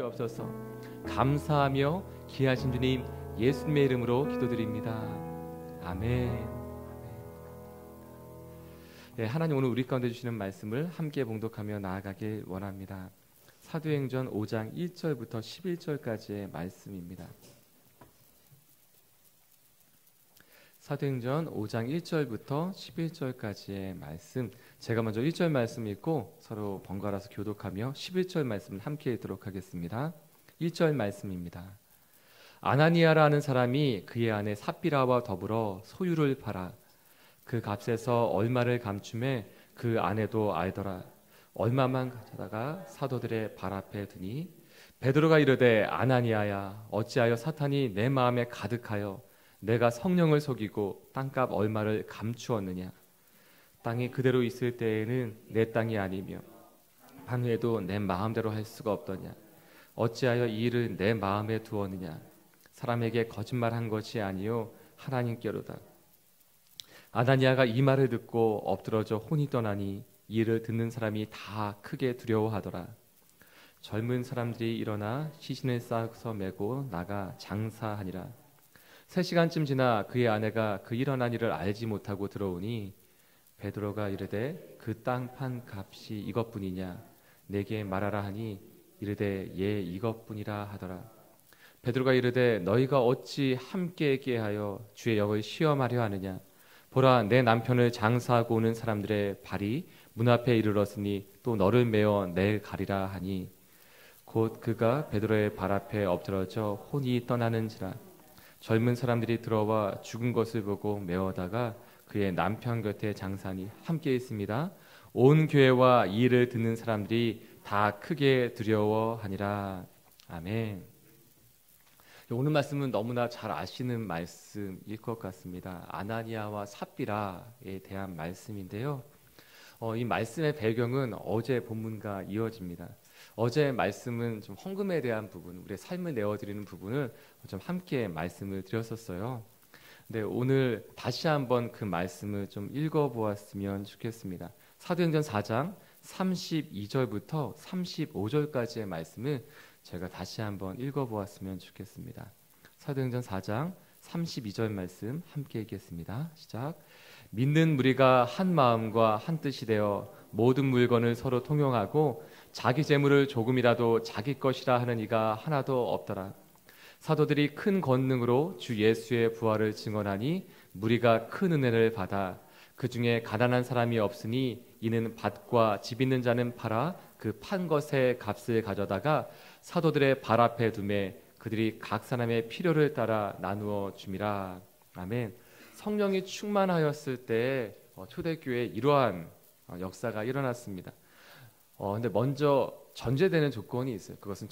주시옵소서. 감사하며 귀하신 주님 예수님의 이름으로 기도드립니다. 아멘. 네, 하나님 오늘 우리 가운데 주시는 말씀을 함께 봉독하며 나아가길 원합니다. 사도행전 5장 1절부터 11절까지의 말씀입니다. 사도행전 5장 1절부터 11절까지의 말씀, 제가 먼저 1절 말씀 읽고 서로 번갈아서 교독하며 11절 말씀을 함께 읽도록 하겠습니다. 1절 말씀입니다. 아나니아라는 사람이 그의 아내 삽비라와 더불어 소유를 팔아 그 값에서 얼마를 감춤해 그 아내도 알더라. 얼마만 가져다가 사도들의 발 앞에 두니 베드로가 이르되 아나니아야 어찌하여 사탄이 내 마음에 가득하여 내가 성령을 속이고 땅값 얼마를 감추었느냐. 땅이 그대로 있을 때에는 내 땅이 아니며 반후에도 내 마음대로 할 수가 없더냐. 어찌하여 이 일을 내 마음에 두었느냐. 사람에게 거짓말한 것이 아니요 하나님께로다. 아나니아가 이 말을 듣고 엎드러져 혼이 떠나니 이를 듣는 사람이 다 크게 두려워하더라. 젊은 사람들이 일어나 시신을 싸서 메고 나가 장사하니라. 3시간쯤 지나 그의 아내가 그 일어난 일을 알지 못하고 들어오니 베드로가 이르되 그 땅 판 값이 이것뿐이냐 내게 말하라 하니 이르되 예 이것뿐이라 하더라. 베드로가 이르되 너희가 어찌 함께 깨하여 주의 영을 시험하려 하느냐. 보라 내 남편을 장사하고 오는 사람들의 발이 문 앞에 이르렀으니 또 너를 메어 내일 가리라 하니 곧 그가 베드로의 발 앞에 엎드러져 혼이 떠나는지라. 젊은 사람들이 들어와 죽은 것을 보고 메어다가 그의 남편 곁에 장사하니 함께 있습니다. 온 교회와 이 일을 듣는 사람들이 다 크게 두려워하니라. 아멘. 오늘 말씀은 너무나 잘 아시는 말씀일 것 같습니다. 아나니아와 삽비라에 대한 말씀인데요. 이 말씀의 배경은 어제 본문과 이어집니다. 어제 말씀은 좀 헌금에 대한 부분, 우리의 삶을 내어드리는 부분을 좀 함께 말씀을 드렸었어요. 근데 오늘 다시 한번 그 말씀을 좀 읽어보았으면 좋겠습니다. 사도행전 4장 32절부터 35절까지의 말씀을 제가 다시 한번 읽어보았으면 좋겠습니다. 사도행전 4장 32절 말씀 함께 읽겠습니다. 시작. 믿는 무리가 한 마음과 한 뜻이 되어 모든 물건을 서로 통용하고 자기 재물을 조금이라도 자기 것이라 하는 이가 하나도 없더라. 사도들이 큰 권능으로 주 예수의 부활을 증언하니 무리가 큰 은혜를 받아 그 중에 가난한 사람이 없으니 이는 밭과 집 있는 자는 팔아 그 판 것의 값을 가져다가 사도들의 발 앞에 두매 그들이 각 사람의 필요를 따라 나누어 줌이라. 아멘. 성령이 충만하였을 때 초대교회에 이러한 역사가 일어났습니다. 근데 먼저 전제되는 조건이 있어요. 그것은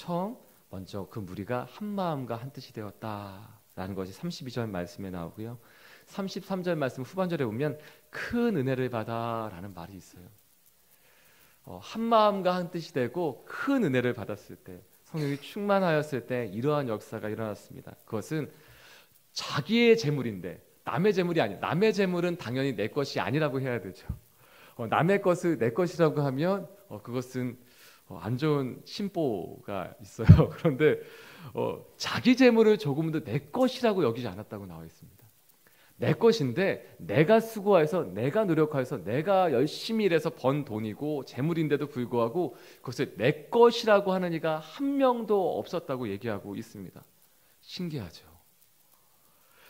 먼저 그 무리가 한 마음과 한 뜻이 되었다라는 것이 32절 말씀에 나오고요. 33절 말씀 후반절에 보면 큰 은혜를 받아라는 말이 있어요. 한 마음과 한 뜻이 되고 큰 은혜를 받았을 때, 성령이 충만하였을 때 이러한 역사가 일어났습니다. 그것은 자기의 재물인데 남의 재물이 아니에요. 남의 재물은 당연히 내 것이 아니라고 해야 되죠. 남의 것을 내 것이라고 하면 그것은 안 좋은 심보가 있어요. 그런데 자기 재물을 조금도 내 것이라고 여기지 않았다고 나와 있습니다. 내 것인데 내가 수고해서 내가 노력해서 내가 열심히 일해서 번 돈이고 재물인데도 불구하고 그것을 내 것이라고 하는 이가 한 명도 없었다고 얘기하고 있습니다. 신기하죠.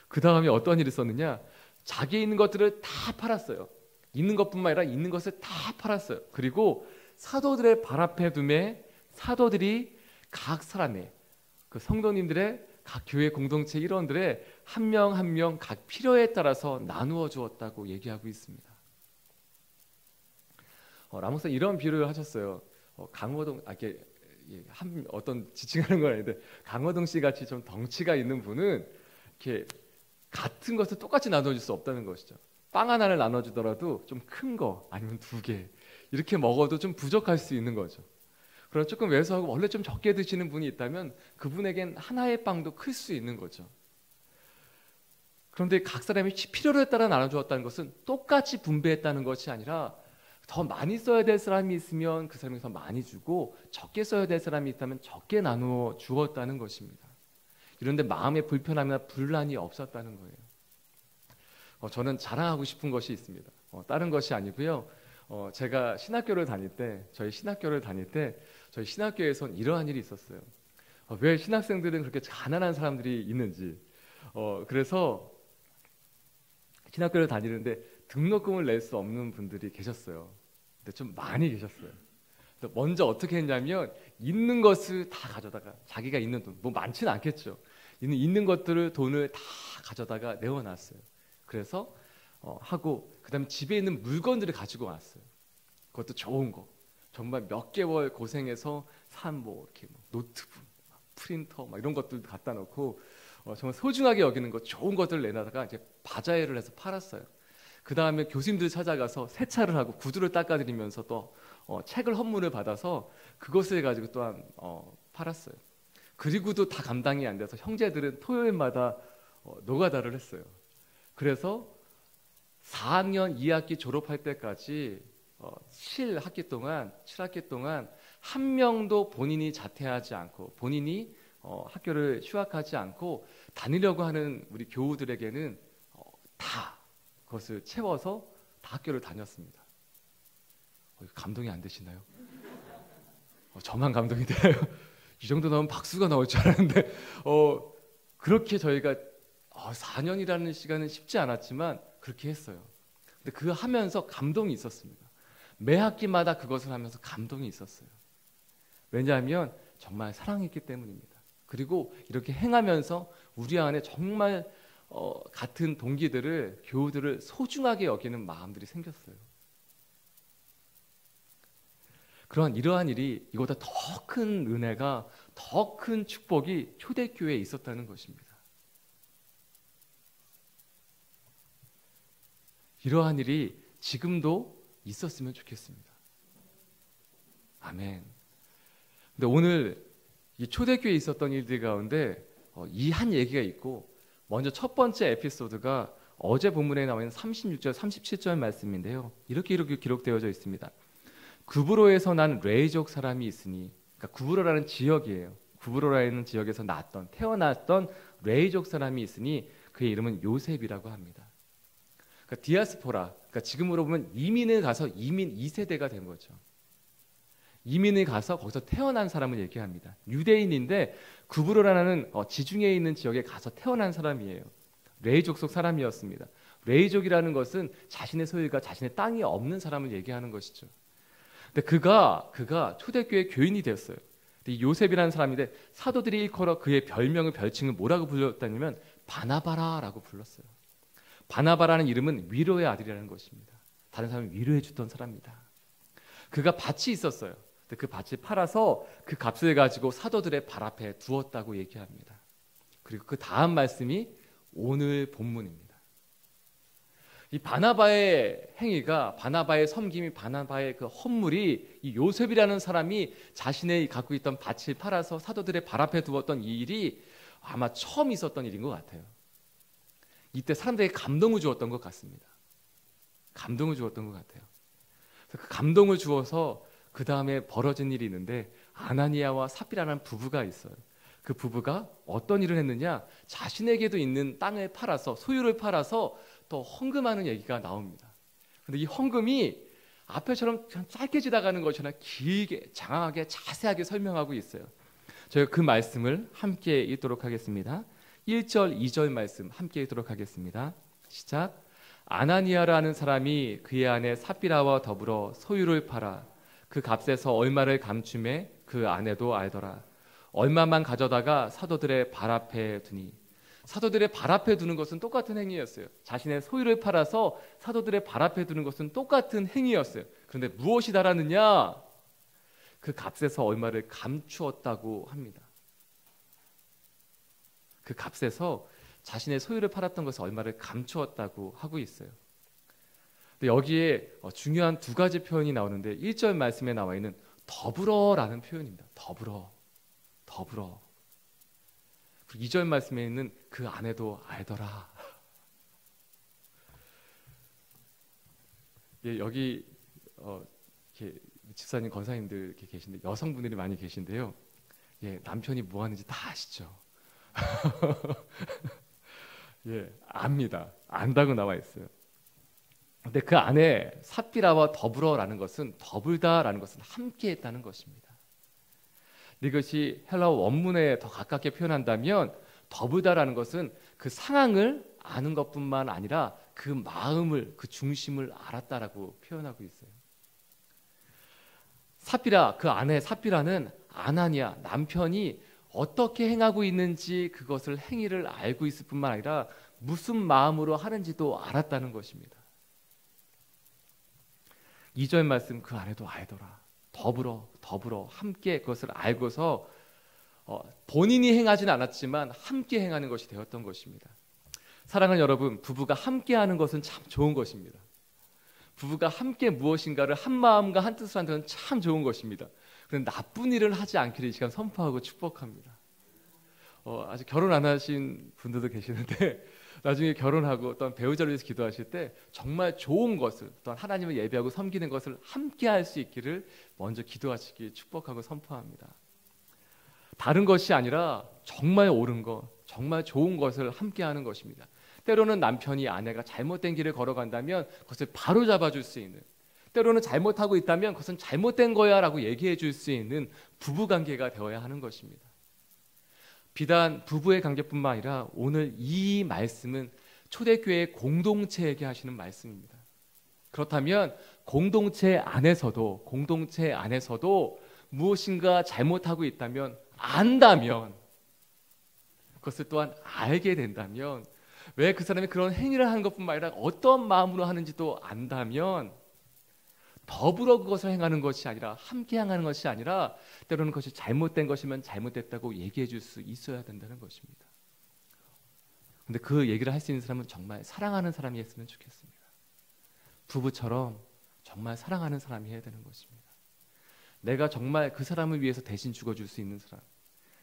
그 다음에 어떤 일이 있었느냐. 자기 있는 것들을 다 팔았어요. 있는 것뿐만 아니라 있는 것을 다 팔았어요. 그리고 사도들의 발 앞에 두매 사도들이 각 사람의 그 성도님들의 각 교회 공동체 일원들의 한 명 한 명 각 필요에 따라서 나누어 주었다고 얘기하고 있습니다. 라모스 이런 비유를 하셨어요. 강호동 어떤 지칭하는 건 아닌데 강호동 씨 같이 좀 덩치가 있는 분은 이렇게 같은 것을 똑같이 나눠줄 수 없다는 것이죠. 빵 하나를 나눠주더라도 좀 큰 거 아니면 2개 이렇게 먹어도 좀 부족할 수 있는 거죠. 그럼 조금 왜소하고 원래 좀 적게 드시는 분이 있다면 그분에겐 하나의 빵도 클 수 있는 거죠. 그런데 각 사람이 필요에 따라 나눠주었다는 것은 똑같이 분배했다는 것이 아니라 더 많이 써야 될 사람이 있으면 그 사람이 더 많이 주고 적게 써야 될 사람이 있다면 적게 나누어 주었다는 것입니다. 그런데 마음의 불편함이나 분란이 없었다는 거예요. 저는 자랑하고 싶은 것이 있습니다. 다른 것이 아니고요. 제가 저희 신학교를 다닐 때 저희 신학교에선 이러한 일이 있었어요. 왜 신학생들은 그렇게 가난한 사람들이 있는지. 그래서 신학교를 다니는데 등록금을 낼 수 없는 분들이 계셨어요. 근데 좀 많이 계셨어요. 먼저 어떻게 했냐면 있는 것을 다 가져다가 자기가 있는 돈, 뭐 많지는 않겠죠. 있는 것들을 돈을 다 가져다가 내어놨어요. 그래서 하고 그다음에 집에 있는 물건들을 가지고 왔어요. 그것도 좋은 거. 정말 몇 개월 고생해서 산 뭐 이렇게 노트북, 프린터 막 이런 것들 갖다 놓고 정말 소중하게 여기는 것 좋은 것들을 내놔다가 이제 바자회를 해서 팔았어요. 그 다음에 교수님들 찾아가서 세차를 하고 구두를 닦아드리면서 또 책을 헌물을 받아서 그것을 가지고 또한 팔았어요. 그리고도 다 감당이 안 돼서 형제들은 토요일마다 노가다를 했어요. 그래서 4학년 2학기 졸업할 때까지 7학기 동안 한 명도 본인이 자퇴하지 않고 본인이 학교를 휴학하지 않고 다니려고 하는 우리 교우들에게는 다 그것을 채워서 다 학교를 다녔습니다. 감동이 안 되시나요? 저만 감동이 돼요. 이 정도 나오면 박수가 나올 줄 알았는데 그렇게 저희가 4년이라는 시간은 쉽지 않았지만 그렇게 했어요. 근데 그 하면서 감동이 있었습니다. 매 학기마다 그것을 하면서 감동이 있었어요. 왜냐하면 정말 사랑했기 때문입니다. 그리고 이렇게 행하면서 우리 안에 정말 같은 동기들을 교우들을 소중하게 여기는 마음들이 생겼어요. 이러한 일이 이보다 더 큰 은혜가 더 큰 축복이 초대교회에 있었다는 것입니다. 이러한 일이 지금도 있었으면 좋겠습니다. 아멘. 근데 오늘 이 초대교회에 있었던 일들 가운데 이 한 얘기가 있고 먼저 첫 번째 에피소드가 어제 본문에 나와 있는 36절, 37절 말씀인데요. 이렇게 기록되어져 있습니다. 구브로에서 난 레이족 사람이 있으니, 그러니까 구브로라는 지역이에요. 구브로라는 지역에서 태어났던 레이족 사람이 있으니 그의 이름은 요셉이라고 합니다. 그러니까 디아스포라, 그러니까 지금으로 보면 이민을 가서 이민 2세대가 된 거죠. 이민을 가서 거기서 태어난 사람을 얘기합니다. 유대인인데 구브로라는 지중해에 있는 지역에 가서 태어난 사람이에요. 레이족 속 사람이었습니다. 레이족이라는 것은 자신의 소유가 자신의 땅이 없는 사람을 얘기하는 것이죠. 근데 그가 초대교회 교인이 되었어요. 근데 요셉이라는 사람인데 사도들이 일컬어 그의 별칭을 뭐라고 불렀다면 바나바라라고 불렀어요. 바나바라는 이름은 위로의 아들이라는 것입니다. 다른 사람을 위로해 주던 사람입니다. 그가 밭이 있었어요. 근데 그 밭을 팔아서 그 값을 가지고 사도들의 발 앞에 두었다고 얘기합니다. 그리고 그 다음 말씀이 오늘 본문입니다. 이 바나바의 행위가, 바나바의 섬김이, 바나바의 그 헌물이 이 요셉이라는 사람이 자신의 갖고 있던 밭을 팔아서 사도들의 발 앞에 두었던 이 일이 아마 처음 있었던 일인 것 같아요. 이때 사람들에게 감동을 주었던 것 같습니다. 감동을 주었던 것 같아요. 그 감동을 주어서 그 다음에 벌어진 일이 있는데 아나니아와 삽비라는 부부가 있어요. 그 부부가 어떤 일을 했느냐, 자신에게도 있는 땅을 팔아서, 소유를 팔아서 또 헌금하는 얘기가 나옵니다. 그런데 이 헌금이 앞에처럼 그냥 짧게 지나가는 것이 아니라 길게, 장황하게, 자세하게 설명하고 있어요. 저희가 그 말씀을 함께 읽도록 하겠습니다. 1절, 2절 말씀 함께 읽도록 하겠습니다. 시작. 아나니아라는 사람이 그의 아내 삽비라와 더불어 소유를 팔아 그 값에서 얼마를 감춤해 그 아내도 알더라. 얼마만 가져다가 사도들의 발 앞에 두니. 사도들의 발 앞에 두는 것은 똑같은 행위였어요. 자신의 소유를 팔아서 사도들의 발 앞에 두는 것은 똑같은 행위였어요. 그런데 무엇이 다르느냐? 그 값에서 얼마를 감추었다고 합니다. 그 값에서 자신의 소유를 팔았던 것을 얼마를 감추었다고 하고 있어요. 근데 여기에 중요한 두 가지 표현이 나오는데 1절 말씀에 나와 있는 더불어라는 표현입니다. 더불어. 그리고 2절 말씀에 있는 그 아내도 알더라. 예, 여기 이렇게 집사님, 권사님들 이렇게 계신데 여성분들이 많이 계신데요. 예, 남편이 뭐 하는지 다 아시죠? 예, 압니다. 안다고 나와 있어요. 근데 그 안에 삽비라와 더불어라는 것은 더불다라는 것은 함께했다는 것입니다. 이것이 헬라어 원문에 더 가깝게 표현한다면 더불다라는 것은 그 상황을 아는 것뿐만 아니라 그 마음을, 그 중심을 알았다라고 표현하고 있어요. 삽비라, 그 안에 삽비라는 아나니아 남편이 어떻게 행하고 있는지 그것을 행위를 알고 있을 뿐만 아니라 무슨 마음으로 하는지도 알았다는 것입니다. 2절 말씀 그 안에도 알더라. 더불어 함께 그것을 알고서 본인이 행하지는 않았지만 함께 행하는 것이 되었던 것입니다. 사랑하는 여러분, 부부가 함께 하는 것은 참 좋은 것입니다. 부부가 함께 무엇인가를 한 마음과 한 뜻으로 하는 것은 참 좋은 것입니다. 그런데 나쁜 일을 하지 않기를 이 시간 선포하고 축복합니다. 아직 결혼 안 하신 분들도 계시는데 나중에 결혼하고 어떤 배우자를 위해서 기도하실 때 정말 좋은 것을, 또한 하나님을 예배하고 섬기는 것을 함께 할 수 있기를 먼저 기도하시기 축복하고 선포합니다. 다른 것이 아니라 정말 옳은 것, 정말 좋은 것을 함께 하는 것입니다. 때로는 남편이 아내가 잘못된 길을 걸어간다면 그것을 바로 잡아줄 수 있는, 때로는 잘못하고 있다면 그것은 잘못된 거야 라고 얘기해 줄 수 있는 부부관계가 되어야 하는 것입니다. 비단 부부의 관계뿐만 아니라 오늘 이 말씀은 초대교회 공동체에게 하시는 말씀입니다. 그렇다면 공동체 안에서도 무엇인가 잘못하고 있다면, 안다면, 그것을 또한 알게 된다면, 왜 그 사람이 그런 행위를 하는 것뿐만 아니라 어떤 마음으로 하는지도 안다면 더불어 그것을 행하는 것이 아니라 함께 행하는 것이 아니라 때로는 그것이 잘못된 것이면 잘못됐다고 얘기해 줄 수 있어야 된다는 것입니다. 그런데 그 얘기를 할 수 있는 사람은 정말 사랑하는 사람이 했으면 좋겠습니다. 부부처럼 정말 사랑하는 사람이 해야 되는 것입니다. 내가 정말 그 사람을 위해서 대신 죽어줄 수 있는 사람,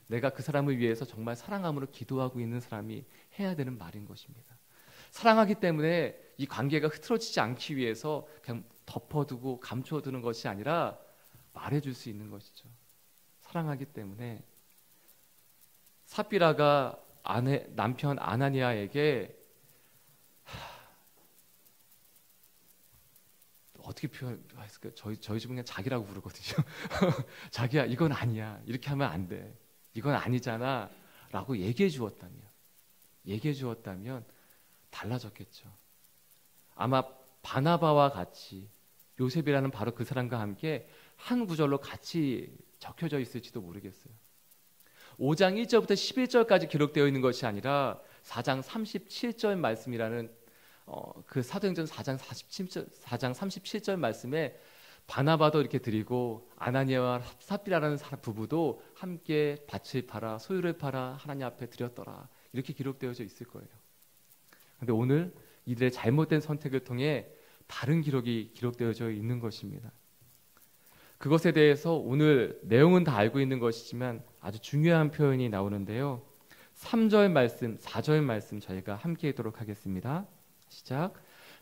내가 그 사람을 위해서 정말 사랑함으로 기도하고 있는 사람이 해야 되는 말인 것입니다. 사랑하기 때문에 이 관계가 흐트러지지 않기 위해서 그냥 덮어두고 감춰두는 것이 아니라 말해줄 수 있는 것이죠. 사랑하기 때문에 삽비라가 남편 아나니아에게 어떻게 표현했을까요? 저희 집은 그냥 자기라고 부르거든요. 자기야, 이건 아니야, 이렇게 하면 안 돼, 이건 아니잖아 라고 얘기해 주었다면 달라졌겠죠. 아마 바나바와 같이 요셉이라는 바로 그 사람과 함께 한 구절로 같이 적혀져 있을지도 모르겠어요. 5장 1절부터 11절까지 기록되어 있는 것이 아니라 4장 37절 말씀이라는 그 사도행전 4장 37절 말씀에 바나바도 이렇게 드리고 아나니아와 삽비라라는 부부도 함께 밭을 팔아 소유를 팔아 하나님 앞에 드렸더라, 이렇게 기록되어져 있을 거예요. 그런데 오늘 이들의 잘못된 선택을 통해 다른 기록이 기록되어져 있는 것입니다. 그것에 대해서 오늘 내용은 다 알고 있는 것이지만 아주 중요한 표현이 나오는데요. 3절 말씀, 4절 말씀 저희가 함께 읽도록 하겠습니다. 시작.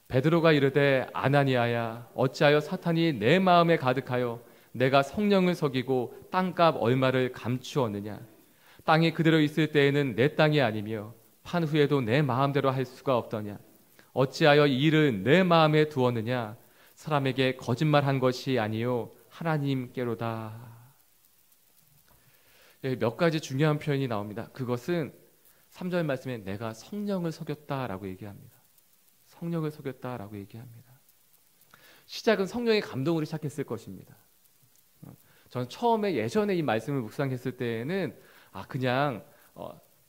베드로가 이르되 아나니아야, 어찌하여 사탄이 내 마음에 가득하여 내가 성령을 속이고 땅값 얼마를 감추었느냐. 땅이 그대로 있을 때에는 내 땅이 아니며 판 후에도 내 마음대로 할 수가 없더냐. 어찌하여 이 일을 내 마음에 두었느냐. 사람에게 거짓말한 것이 아니요 하나님께로다. 몇 가지 중요한 표현이 나옵니다. 그것은 3절 말씀에 내가 성령을 속였다라고 얘기합니다. 성령을 속였다라고 얘기합니다. 시작은 성령의 감동으로 시작했을 것입니다. 저는 처음에 예전에 이 말씀을 묵상했을 때에는 그냥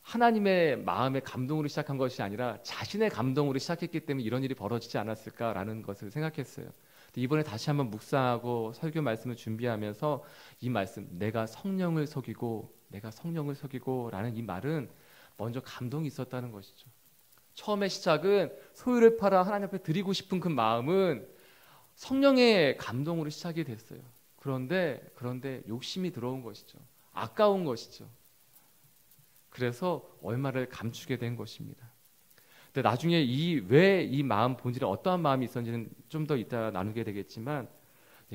하나님의 마음의 감동으로 시작한 것이 아니라 자신의 감동으로 시작했기 때문에 이런 일이 벌어지지 않았을까라는 것을 생각했어요. 이번에 다시 한번 묵상하고 설교 말씀을 준비하면서 이 말씀, 내가 성령을 속이고 라는 이 말은 먼저 감동이 있었다는 것이죠. 처음의 시작은 소유를 팔아 하나님 앞에 드리고 싶은 그 마음은 성령의 감동으로 시작이 됐어요. 그런데 욕심이 들어온 것이죠. 아까운 것이죠. 그래서 얼마를 감추게 된 것입니다. 근데 나중에 왜 이 마음 본질에 어떠한 마음이 있었는지는 좀 더 이따 나누게 되겠지만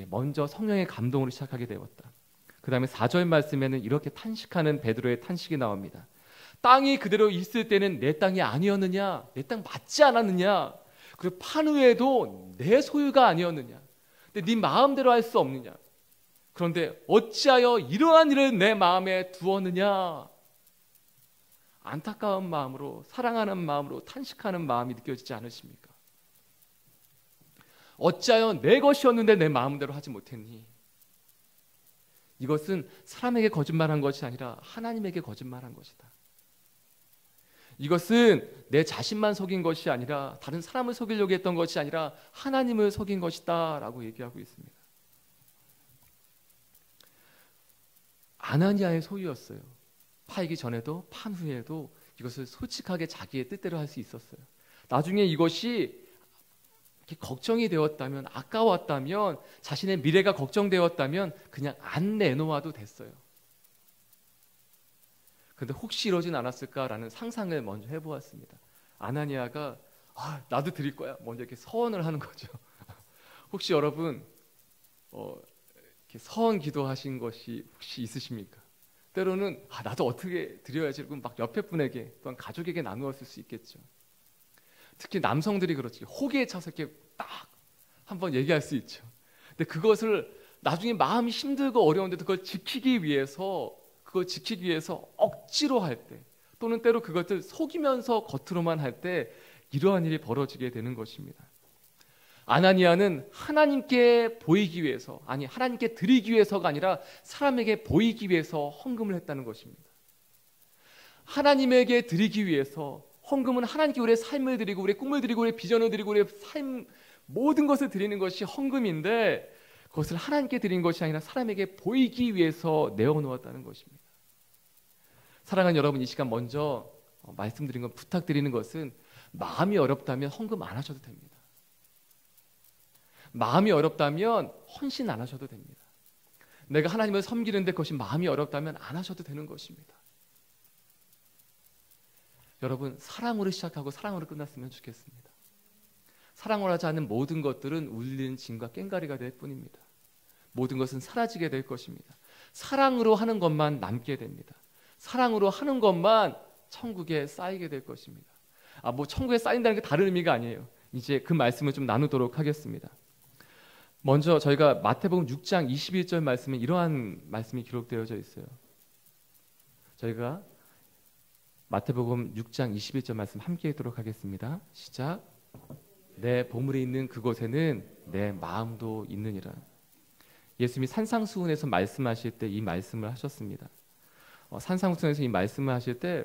먼저 성령의 감동으로 시작하게 되었다. 그 다음에 4절 말씀에는 이렇게 탄식하는 베드로의 탄식이 나옵니다. 땅이 그대로 있을 때는 내 땅이 아니었느냐? 내 땅 맞지 않았느냐? 그리고 판 후에도 내 소유가 아니었느냐? 근데 네 마음대로 할 수 없느냐? 그런데 어찌하여 이러한 일을 내 마음에 두었느냐? 안타까운 마음으로, 사랑하는 마음으로 탄식하는 마음이 느껴지지 않으십니까? 어찌하여 내 것이었는데 내 마음대로 하지 못했니? 이것은 사람에게 거짓말한 것이 아니라 하나님에게 거짓말한 것이다. 이것은 내 자신만 속인 것이 아니라 다른 사람을 속이려고 했던 것이 아니라 하나님을 속인 것이다 라고 얘기하고 있습니다. 아나니아의 소유였어요. 팔기 전에도 판 후에도 이것을 솔직하게 자기의 뜻대로 할 수 있었어요. 나중에 이것이 걱정이 되었다면, 아까웠다면, 자신의 미래가 걱정되었다면 그냥 안 내놓아도 됐어요. 그런데 혹시 이러진 않았을까라는 상상을 먼저 해보았습니다. 아나니아가 나도 드릴 거야 먼저 이렇게 서원을 하는 거죠. 혹시 여러분 이렇게 서원 기도하신 것이 혹시 있으십니까? 때로는 나도 어떻게 드려야지 그럼 막 옆에 분에게 또한 가족에게 나누었을 수 있겠죠. 특히 남성들이 그렇지 호기에 차서 이렇게 딱 한번 얘기할 수 있죠. 근데 그것을 나중에 마음이 힘들고 어려운데 그걸 지키기 위해서 억지로 할 때 또는 때로 그것을 속이면서 겉으로만 할 때 이러한 일이 벌어지게 되는 것입니다. 아나니아는 하나님께 보이기 위해서, 아니 하나님께 드리기 위해서가 아니라 사람에게 보이기 위해서 헌금을 했다는 것입니다. 하나님에게 드리기 위해서 헌금은 하나님께 우리의 삶을 드리고 우리의 꿈을 드리고 우리의 비전을 드리고 우리의 삶 모든 것을 드리는 것이 헌금인데 그것을 하나님께 드린 것이 아니라 사람에게 보이기 위해서 내어놓았다는 것입니다. 사랑하는 여러분, 이 시간 먼저 말씀드린 것, 부탁드리는 것은 마음이 어렵다면 헌금 안 하셔도 됩니다. 마음이 어렵다면 헌신 안 하셔도 됩니다. 내가 하나님을 섬기는데 그것이 마음이 어렵다면 안 하셔도 되는 것입니다. 여러분, 사랑으로 시작하고 사랑으로 끝났으면 좋겠습니다. 사랑을 하지 않는 모든 것들은 울리는 진과 꽹가리가 될 뿐입니다. 모든 것은 사라지게 될 것입니다. 사랑으로 하는 것만 남게 됩니다. 사랑으로 하는 것만 천국에 쌓이게 될 것입니다. 천국에 쌓인다는 게 다른 의미가 아니에요. 이제 그 말씀을 좀 나누도록 하겠습니다. 먼저 저희가 마태복음 6장 21절 말씀에 이러한 말씀이 기록되어져 있어요. 저희가 마태복음 6장 21절 말씀 함께 읽도록 하겠습니다. 시작. 내 보물이 있는 그곳에는 내 마음도 있느니라. 예수님이 산상수훈에서 말씀하실 때 이 말씀을 하셨습니다. 산상수훈에서 이 말씀을 하실 때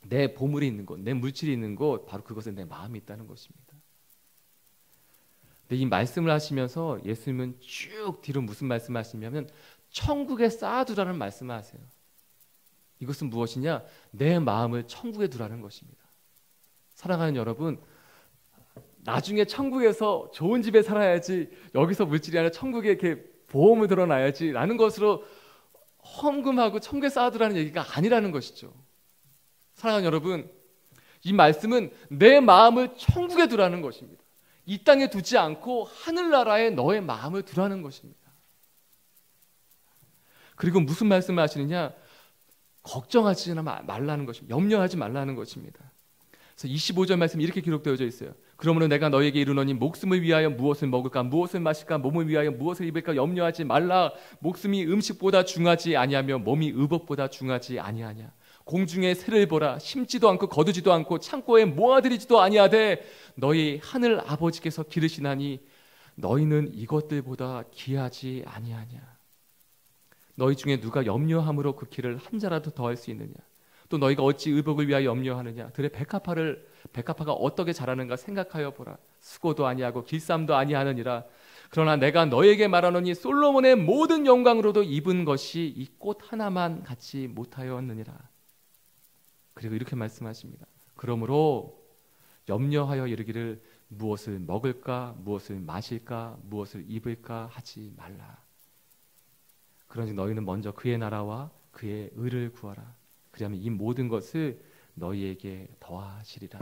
내 보물이 있는 곳, 내 물질이 있는 곳, 바로 그것에 내 마음이 있다는 것입니다. 근데 이 말씀을 하시면서 예수님은 쭉 뒤로 무슨 말씀을 하시냐면 천국에 쌓아두라는 말씀을 하세요. 이것은 무엇이냐? 내 마음을 천국에 두라는 것입니다. 사랑하는 여러분, 나중에 천국에서 좋은 집에 살아야지, 여기서 물질이 아니라 천국에 이렇게 보험을 들어놔야지 라는 것으로 헌금하고 천국에 쌓아두라는 얘기가 아니라는 것이죠. 사랑하는 여러분, 이 말씀은 내 마음을 천국에 두라는 것입니다. 이 땅에 두지 않고 하늘나라에 너의 마음을 두라는 것입니다. 그리고 무슨 말씀을 하시느냐? 걱정하지 말라는 것입니다. 염려하지 말라는 것입니다. 그래서 25절 말씀이 이렇게 기록되어져 있어요. 그러므로 내가 너에게 이르노니 목숨을 위하여 무엇을 먹을까, 무엇을 마실까, 몸을 위하여 무엇을 입을까 염려하지 말라. 목숨이 음식보다 중하지 아니하며 몸이 의복보다 중하지 아니하냐. 공중의 새를 보라. 심지도 않고 거두지도 않고 창고에 모아들이지도 아니하되 너희 하늘 아버지께서 기르시나니 너희는 이것들보다 귀하지 아니하냐. 너희 중에 누가 염려함으로 그 길을 한 자라도 더할 수 있느냐. 또 너희가 어찌 의복을 위하여 염려하느냐. 들의 백합화가 어떻게 자라는가 생각하여 보라. 수고도 아니하고 길쌈도 아니하느니라. 그러나 내가 너에게 말하노니 솔로몬의 모든 영광으로도 입은 것이 이 꽃 하나만 갖지 못하였느니라. 그리고 이렇게 말씀하십니다. 그러므로 염려하여 이르기를 무엇을 먹을까, 무엇을 마실까, 무엇을 입을까 하지 말라. 그런즉 너희는 먼저 그의 나라와 그의 의를 구하라. 그리하면 이 모든 것을 너희에게 더하시리라.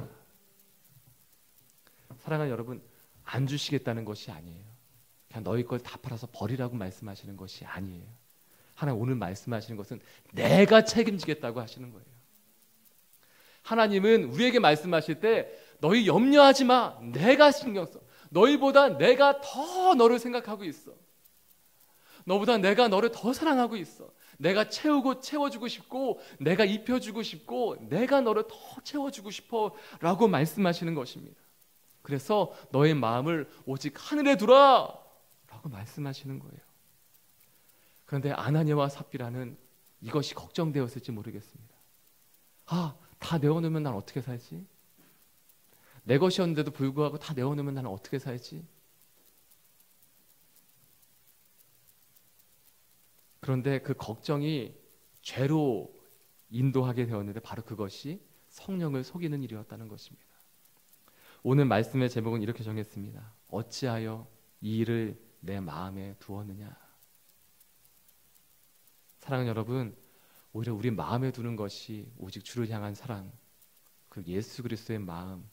사랑하는 여러분, 안 주시겠다는 것이 아니에요. 그냥 너희 걸 다 팔아서 버리라고 말씀하시는 것이 아니에요. 하나님 오늘 말씀하시는 것은 내가 책임지겠다고 하시는 거예요. 하나님은 우리에게 말씀하실 때 너희 염려하지 마. 내가 신경 써. 너희보다 내가 더 너를 생각하고 있어. 너보다 내가 너를 더 사랑하고 있어. 내가 채워주고 싶고 내가 입혀주고 싶고 내가 너를 더 채워주고 싶어 라고 말씀하시는 것입니다. 그래서 너의 마음을 오직 하늘에 두라 라고 말씀하시는 거예요. 그런데 아나니아와 삽비라는 이것이 걱정되었을지 모르겠습니다. 다 내어놓으면 난 어떻게 살지? 내 것이었는데도 불구하고 다 내어놓으면 나는 어떻게 살지? 그런데 그 걱정이 죄로 인도하게 되었는데 바로 그것이 성령을 속이는 일이었다는 것입니다. 오늘 말씀의 제목은 이렇게 정했습니다. 어찌하여 이 일을 내 마음에 두었느냐. 사랑하는 여러분, 오히려 우리 마음에 두는 것이 오직 주를 향한 사랑, 그 예수 그리스도의 마음,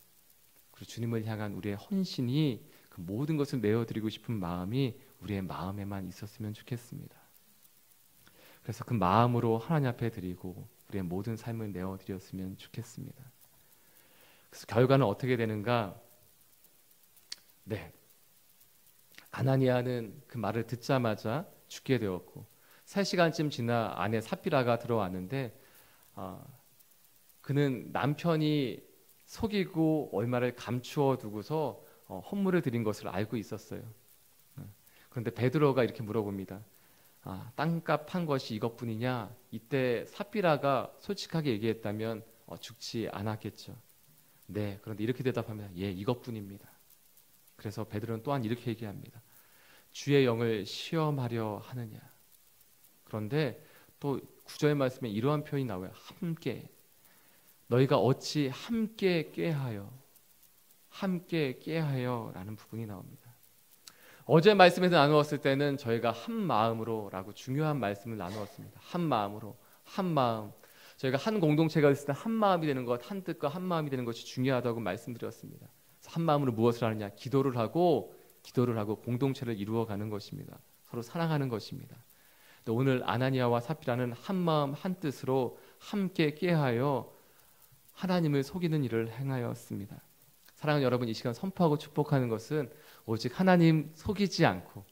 그리고 주님을 향한 우리의 헌신이 그 모든 것을 내어드리고 싶은 마음이 우리의 마음에만 있었으면 좋겠습니다. 그래서 그 마음으로 하나님 앞에 드리고 우리의 모든 삶을 내어드렸으면 좋겠습니다. 그래서 결과는 어떻게 되는가? 아나니아는 그 말을 듣자마자 죽게 되었고 3시간쯤 지나 아내 삽비라가 들어왔는데 그는 남편이 속이고 얼마를 감추어 두고서 헌물을 드린 것을 알고 있었어요. 그런데 베드로가 이렇게 물어봅니다. 땅값 한 것이 이것뿐이냐? 이때 삽비라가 솔직하게 얘기했다면 죽지 않았겠죠. 네, 그런데 이렇게 대답하면 예, 이것뿐입니다. 그래서 베드로는 또한 이렇게 얘기합니다. 주의 영을 시험하려 하느냐? 그런데 또 9절 말씀에 이러한 표현이 나와요. 함께. 너희가 어찌 함께 꾀하여 라는 부분이 나옵니다. 어제 말씀에서 나누었을 때는 저희가 한 마음으로 라고 중요한 말씀을 나누었습니다. 한 마음으로, 한 마음. 저희가 한 공동체가 있을 때 한 마음이 되는 것, 한 뜻과 한 마음이 되는 것이 중요하다고 말씀드렸습니다. 한 마음으로 무엇을 하느냐? 기도를 하고 공동체를 이루어가는 것입니다. 서로 사랑하는 것입니다. 오늘 아나니아와 삽비라는 한 마음 한 뜻으로 함께 꾀하여 하나님을 속이는 일을 행하였습니다. 사랑하는 여러분, 이 시간 선포하고 축복하는 것은 오직 하나님 속이지 않고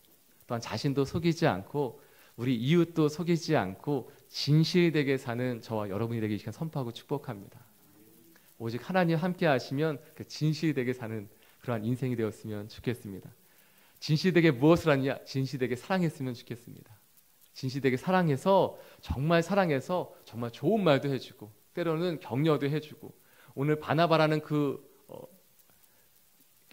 또한 자신도 속이지 않고 우리 이웃도 속이지 않고 진실되게 사는 저와 여러분이 되게 이 시간 선포하고 축복합니다. 오직 하나님 함께 하시면 그 진실되게 사는 그러한 인생이 되었으면 좋겠습니다. 진실되게 무엇을 하느냐? 진실되게 사랑했으면 좋겠습니다. 진실되게 사랑해서 정말 좋은 말도 해주고 때로는 격려도 해주고 오늘 바나바라는 그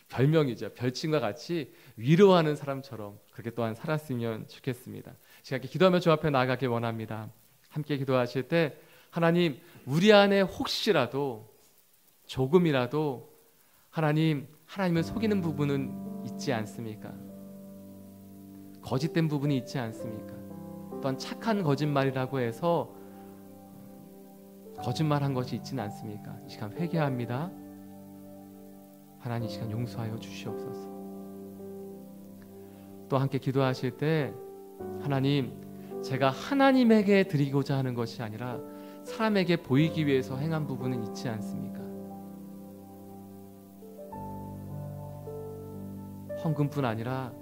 별명이죠. 별칭과 같이 위로하는 사람처럼 그렇게 또한 살았으면 좋겠습니다. 제가 이렇게 기도하며 주 앞에 나아가길 원합니다. 함께 기도하실 때 하나님, 우리 안에 혹시라도 조금이라도 하나님을 속이는 부분은 있지 않습니까? 거짓된 부분이 있지 않습니까? 또한 착한 거짓말이라고 해서 거짓말한 것이 있지는 않습니까? 이 시간 회개합니다. 하나님, 이 시간 용서하여 주시옵소서. 또 함께 기도하실 때 하나님, 제가 하나님에게 드리고자 하는 것이 아니라 사람에게 보이기 위해서 행한 부분은 있지 않습니까? 헌금뿐 아니라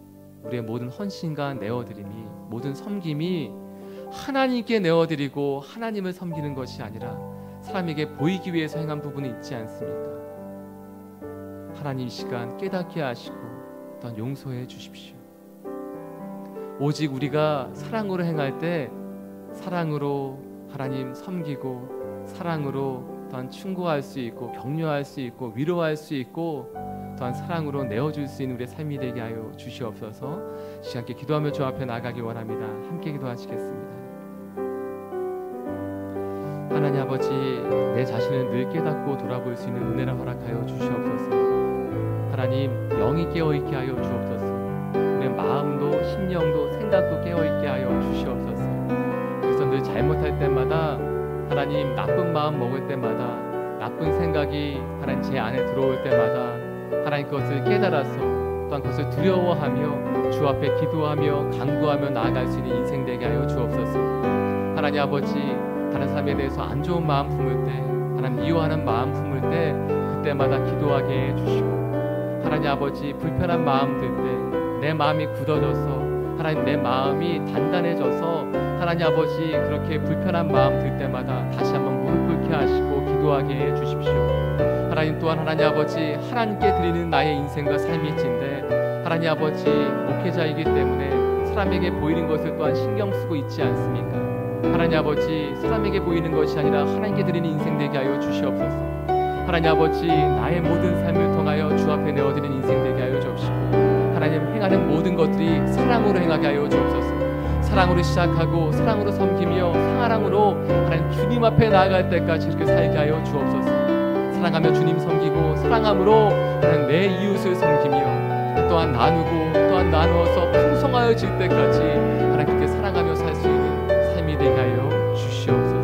우리의 모든 헌신과 내어드림이, 모든 섬김이 하나님께 내어드리고 하나님을 섬기는 것이 아니라 사람에게 보이기 위해서 행한 부분이 있지 않습니까? 하나님, 이 시간 깨닫게 하시고 또한 용서해 주십시오. 오직 우리가 사랑으로 행할 때 사랑으로 하나님 섬기고 사랑으로 또한 충고할 수 있고 격려할 수 있고 위로할 수 있고 또한 사랑으로 내어줄 수 있는 우리의 삶이 되게 하여 주시옵소서. 시간 함께 기도하며 주 앞에 나가기 원합니다. 함께 기도하시겠습니다. 하나님 아버지, 내 자신을 늘 깨닫고 돌아볼 수 있는 은혜를 허락하여 주시옵소서. 하나님, 영이 깨어있게 하여 주옵소서. 우리의 마음도 심령도 생각도 깨어있게 하여 주시옵소서. 그래서 늘 잘못할 때마다 하나님, 나쁜 마음 먹을 때마다 나쁜 생각이 하나님 제 안에 들어올 때마다 하나님 그것을 깨달아서 또한 그것을 두려워하며 주 앞에 기도하며 간구하며 나아갈 수 있는 인생 되게 하여 주옵소서. 하나님 아버지, 다른 사람에 대해서 안 좋은 마음 품을 때, 하나님 미워하는 마음 품을 때 그때마다 기도하게 해주시고, 하나님 아버지 불편한 마음 들 때 내 마음이 굳어져서 하나님 내 마음이 단단해져서 하나님 아버지 그렇게 불편한 마음 들 때마다 다시 한번 무릎 꿇게 하시고 기도하게 해주십시오. 하나님 또한 하나님 아버지 하나님께 드리는 나의 인생과 삶일진데 하나님 아버지 목회자이기 때문에 사람에게 보이는 것을 또한 신경 쓰고 있지 않습니까? 하나님 아버지 사람에게 보이는 것이 아니라 하나님께 드리는 인생 되게 하여 주시옵소서. 하나님 아버지 나의 모든 삶을 통하여 주 앞에 내어드리는 인생 되게 하여 주옵시고, 하나님 행하는 모든 것들이 사랑으로 행하게 하여 주옵소서. 사랑으로 시작하고 사랑으로 섬기며 사랑으로 하나님 주님 앞에 나아갈 때까지 이렇게 살게 하여 주옵소서. 사랑하며 주님 섬기고 사랑함으로 하나님 내 이웃을 섬기며 또한 나누고 또한 나누어서 풍성하여 질 때까지 하나님 그렇게 사랑하며 살 수 있는 삶이 되게 하여 주시옵소서.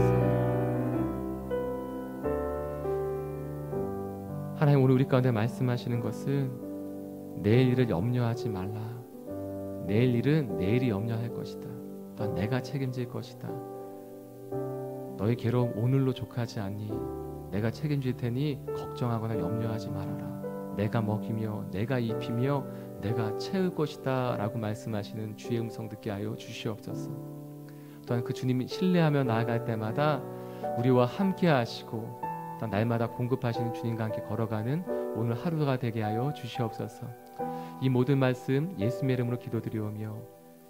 하나님 오늘 우리 가운데 말씀하시는 것은 내일 일을 염려하지 말라. 내일 일은 내일이 염려할 것이다. 또한 내가 책임질 것이다. 너의 괴로움 오늘로 족하지 않니? 내가 책임질 테니 걱정하거나 염려하지 말아라. 내가 먹이며 내가 입히며 내가 채울 것이다 라고 말씀하시는 주의 음성 듣게 하여 주시옵소서. 또한 그 주님이 신뢰하며 나아갈 때마다 우리와 함께 하시고 또한 날마다 공급하시는 주님과 함께 걸어가는 오늘 하루가 되게 하여 주시옵소서. 이 모든 말씀 예수님의 이름으로 기도드리오며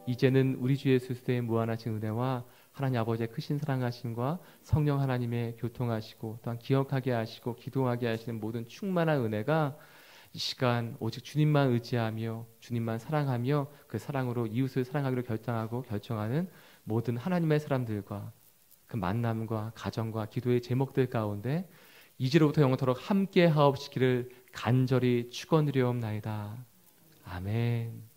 이제는 우리 주 예수 그리스도의 무한하신 은혜와 하나님 아버지의 크신 사랑하심과 성령 하나님의 교통하시고 또한 기억하게 하시고 기도하게 하시는 모든 충만한 은혜가 이 시간 오직 주님만 의지하며 주님만 사랑하며 그 사랑으로 이웃을 사랑하기로 결정하고 결정하는 모든 하나님의 사람들과 그 만남과 가정과 기도의 제목들 가운데 이제로부터 영원토록 함께 하옵시기를 간절히 축원드리옵나이다. 아멘.